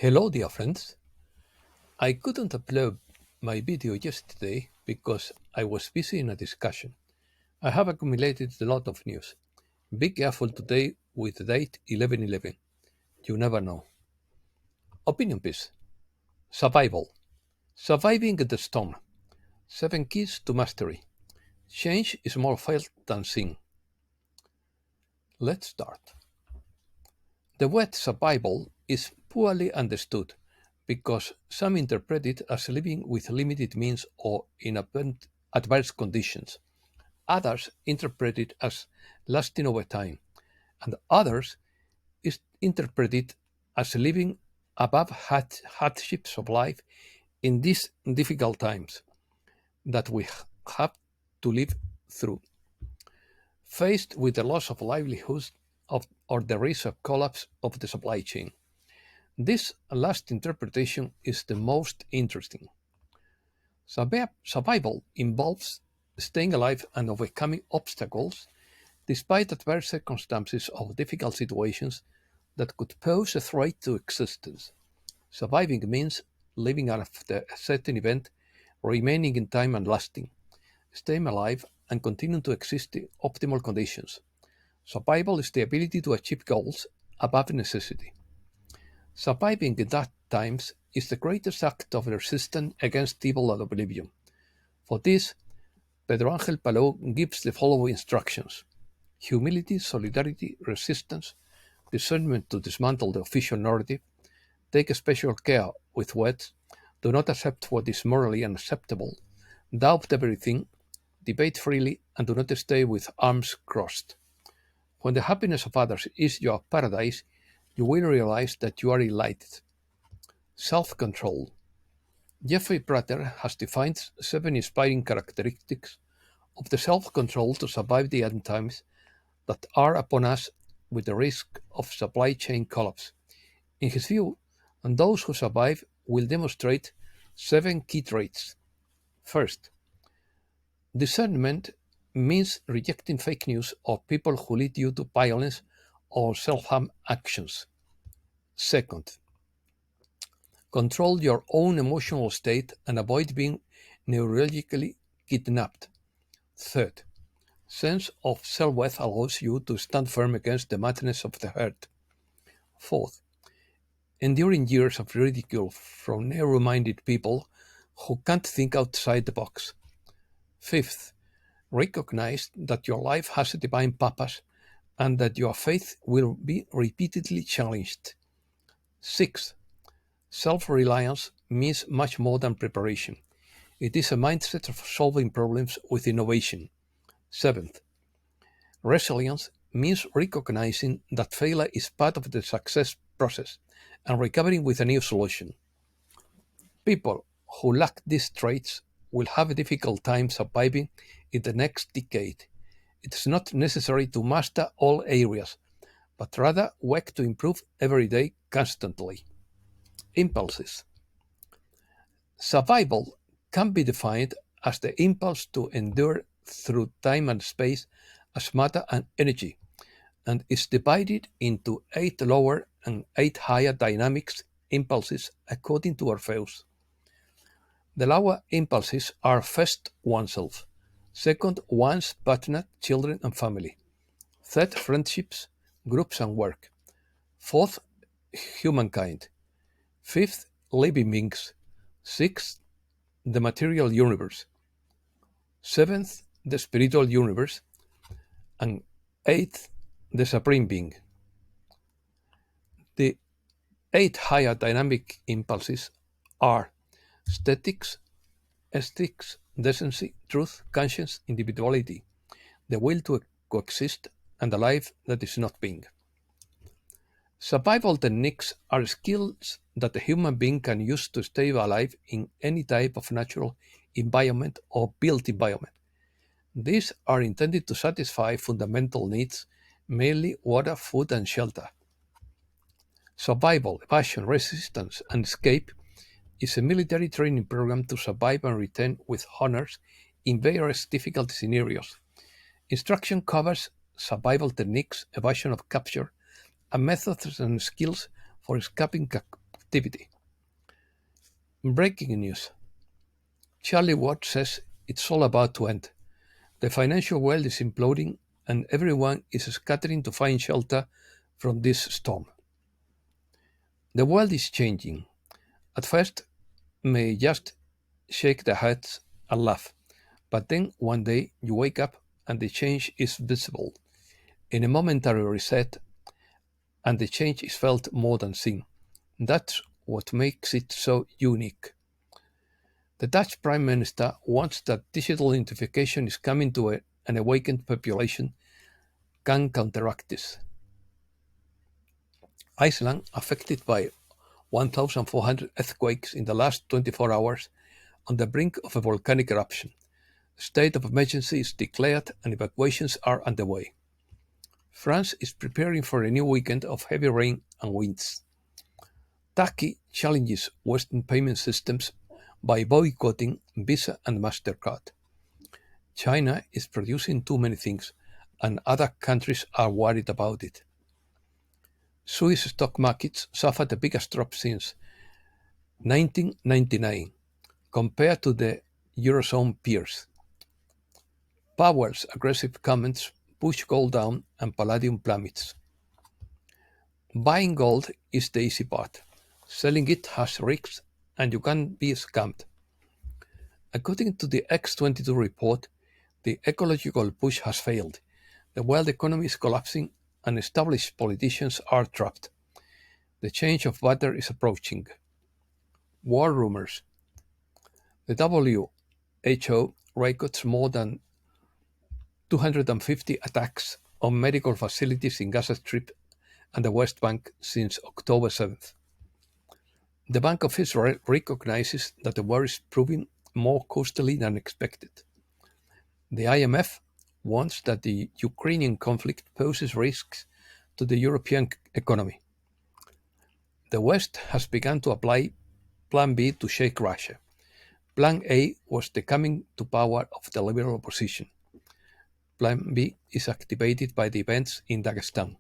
Hello, dear friends. I couldn't upload my video yesterday because I was busy in a discussion. I have accumulated a lot of news. Be careful today with the date 11/11. You never know. Opinion piece. Survival. Surviving the storm. 7 keys to mastery. Change is more felt than seen. Let's start. The word survival is poorly understood because some interpret it as living with limited means or in adverse conditions. Others interpret it as lasting over time, and others interpret it as living above hardships of life in these difficult times that we have to live through. Faced with the loss of livelihoods or the risk of collapse of the supply chain. This last interpretation is the most interesting. Survival involves staying alive and overcoming obstacles despite adverse circumstances or difficult situations that could pose a threat to existence. Surviving means living after a certain event, remaining in time and lasting, staying alive and continuing to exist in optimal conditions. Survival is the ability to achieve goals above necessity. Surviving in dark times is the greatest act of resistance against evil and oblivion. For this, Pedro Angel Palou gives the following instructions: humility, solidarity, resistance, discernment to dismantle the official narrative, take special care with words, do not accept what is morally unacceptable, doubt everything, debate freely, and do not stay with arms crossed. When the happiness of others is your paradise, you will realize that you are enlightened. Self-control. Jeffrey Prater has defined 7 inspiring characteristics of the self-control to survive the end times that are upon us with the risk of supply chain collapse. In his view, and those who survive will demonstrate 7 key traits. First, discernment means rejecting fake news or people who lead you to violence or self-harm actions. Second, control your own emotional state and avoid being neurologically kidnapped. Third, sense of self-worth allows you to stand firm against the madness of the herd. Fourth, enduring years of ridicule from narrow-minded people who can't think outside the box. Fifth, recognize that your life has a divine purpose and that your faith will be repeatedly challenged. Sixth, self-reliance means much more than preparation. It is a mindset of solving problems with innovation. Seventh, resilience means recognizing that failure is part of the success process and recovering with a new solution. People who lack these traits will have a difficult time surviving in the next decade. It is not necessary to master all areas, but rather work to improve every day constantly. Impulses. Survival can be defined as the impulse to endure through time and space as matter and energy, and is divided into 8 lower and 8 higher dynamics impulses according to Orpheus. The lower impulses are first oneself, second one's partner, children and family, third friendships, groups and work, fourth humankind, fifth living beings, sixth the material universe, seventh the spiritual universe, and eighth the supreme being. The 8 higher dynamic impulses are aesthetics, ethics, decency, truth, conscience, individuality, the will to coexist, and a life that is not being. Survival techniques are skills that a human being can use to stay alive in any type of natural environment or built environment. These are intended to satisfy fundamental needs, mainly water, food, and shelter. Survival, evasion, resistance, and escape is a military training program to survive and return with honors in various difficult scenarios. Instruction covers survival techniques, evasion of capture, and methods and skills for escaping activity. Breaking news. Charlie Watt says it's all about to end. The financial world is imploding and everyone is scattering to find shelter from this storm. The world is changing. At first, may just shake their heads and laugh, but then one day you wake up and the change is visible in a momentary reset, and the change is felt more than seen. That's what makes it so unique. The Dutch Prime Minister wants that digital identification is coming to an awakened population can counteract this. Iceland, affected by 1,400 earthquakes in the last 24 hours, on the brink of a volcanic eruption. A state of emergency is declared and evacuations are underway. France is preparing for a new weekend of heavy rain and winds. Turkey challenges Western payment systems by boycotting Visa and MasterCard. China is producing too many things, and other countries are worried about it. Swiss stock markets suffered the biggest drop since 1999, compared to the Eurozone peers. Powell's aggressive comments push gold down and palladium plummets. Buying gold is the easy part. Selling it has risks and you can be scammed. According to the X22 report, the ecological push has failed. The world economy is collapsing and established politicians are trapped. The change of weather is approaching. War rumors. The WHO records more than 250 attacks on medical facilities in Gaza Strip and the West Bank since October 7th. The Bank of Israel recognizes that the war is proving more costly than expected. The IMF warns that the Ukrainian conflict poses risks to the European economy. The West has begun to apply Plan B to shake Russia. Plan A was the coming to power of the liberal opposition. Plan B is activated by the events in Dagestan.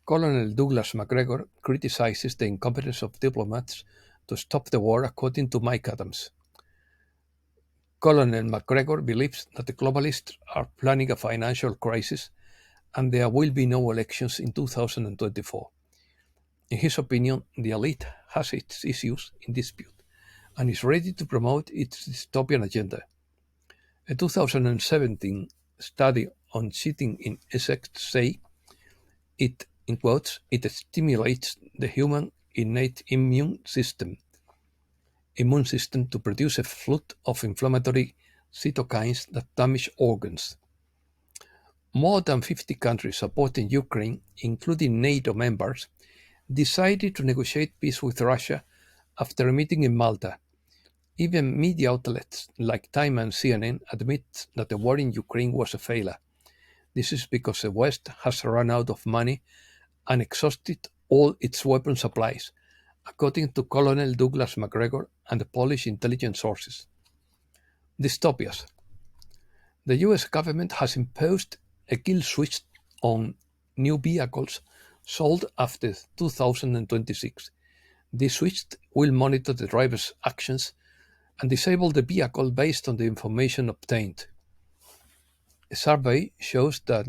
Colonel Douglas MacGregor criticizes the incompetence of diplomats to stop the war, according to Mike Adams. Colonel MacGregor believes that the globalists are planning a financial crisis and there will be no elections in 2024. In his opinion, the elite has its issues in dispute and is ready to promote its dystopian agenda. A 2017 study on cheating in Essex say it, in quotes, it stimulates the human innate immune system to produce a flood of inflammatory cytokines that damage organs. More than 50 countries supporting Ukraine, including NATO members, decided to negotiate peace with Russia after a meeting in Malta. Even media outlets like Time and CNN admit that the war in Ukraine was a failure. This is because the West has run out of money and exhausted all its weapon supplies, according to Colonel Douglas MacGregor and the Polish intelligence sources. Dystopias. The US government has imposed a kill switch on new vehicles sold after 2026. This switch will monitor the driver's actions and disable the vehicle based on the information obtained. A survey shows that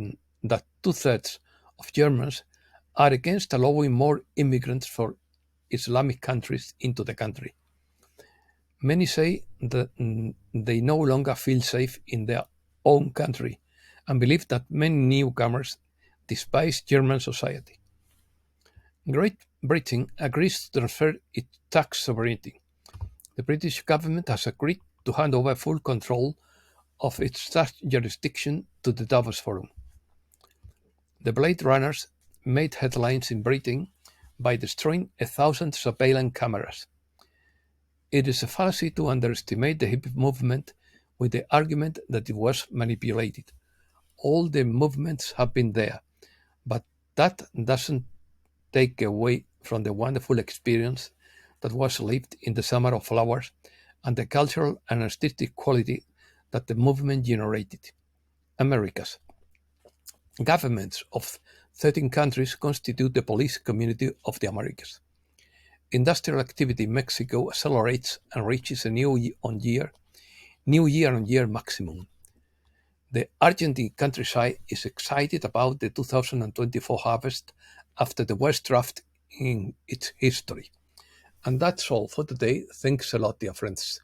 two-thirds of Germans are against allowing more immigrants from Islamic countries into the country. Many say that they no longer feel safe in their own country and believe that many newcomers despise German society. Great Britain agrees to transfer its tax sovereignty. The British government has agreed to hand over full control of its tax jurisdiction to the Davos Forum. The Blade Runners made headlines in Britain by destroying 1,000 surveillance cameras. It is a fallacy to underestimate the hippie movement with the argument that it was manipulated. All the movements have been there, but that doesn't take away from the wonderful experience that was lived in the Summer of Flowers and the cultural and artistic quality that the movement generated. Americas. Governments of 13 countries constitute the police community of the Americas. industrial activity in Mexico accelerates and reaches a new year-on-year maximum. The Argentine countryside is excited about the 2024 harvest after the worst drought in its history. And that's all for today. Thanks a lot, dear friends.